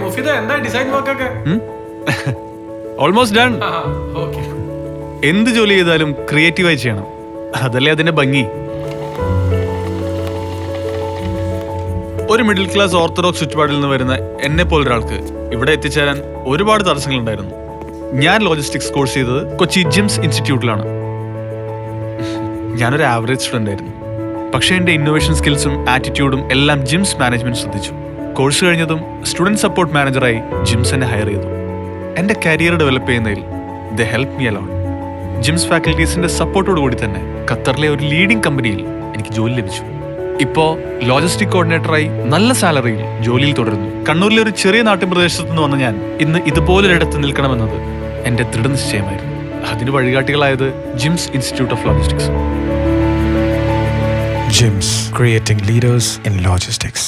മുഫിദ എന്താ ഡിസൈൻ വർക്കൊക്കെ? Almost done. Okay. എന്ത് ജോലി ചെയ്താലും ക്രിയേറ്റീവായി ചെയ്യണം, അതല്ലേ അതിന്റെ ഭംഗി. ഒരു മിഡിൽ ക്ലാസ് ഓർത്തഡോക്സ് ചുറ്റുപാടിൽ നിന്ന് വരുന്ന എന്നെ പോലൊരാൾക്ക് ഇവിടെ എത്തിച്ചേരാൻ ഒരുപാട് തടസ്സങ്ങളുണ്ടായിരുന്നു. ഞാൻ ലോജിസ്റ്റിക്സ് കോഴ്സ് ചെയ്തത് കൊച്ചി ജിംസ് ഇൻസ്റ്റിറ്റ്യൂട്ടിലാണ്. ഞാനൊരു ആവറേജ് സ്റ്റുഡൻ്റ് ആയിരുന്നു. പക്ഷേ എൻ്റെ ഇന്നോവേഷൻ സ്കിൽസും ആറ്റിറ്റ്യൂഡും എല്ലാം ജിംസ് മാനേജ്മെന്റ് ശ്രദ്ധിച്ചു. കോഴ്സ് കഴിഞ്ഞതും സ്റ്റുഡൻറ് സപ്പോർട്ട് മാനേജറായി ജിംസ് എന്നെ ഹയർ ചെയ്തു. എൻ്റെ കരിയർ ഡെവലപ്പ് ചെയ്യുന്നതിൽ the help me alone. GIMS ഫാക്കൽറ്റീസിന്റെ സപ്പോർട്ടോട് കൂടി തന്നെ ഖത്തറിലെ ഒരു ലീഡിംഗ് കമ്പനിയിൽ എനിക്ക് ജോലി ലഭിച്ചു. ഇപ്പോൾ ലോജിസ്റ്റിക് കോർഡിനേറ്ററായി നല്ല സാലറിയിൽ ജോലിയിൽ തുടരുന്നു. കണ്ണൂരിലെ ഒരു ചെറിയ നാട്ടുപ്രദേശത്തു നിന്ന് വന്ന ഞാൻ ഇന്ന് ഇതുപോലൊരിടത്ത് നിൽക്കണമെന്നത് എൻ്റെ ദൃഢനിശ്ചയമായിരുന്നു. അതിന് വഴികാട്ടികളായത് GIMS institute of logistics. GIMS, creating leaders in logistics.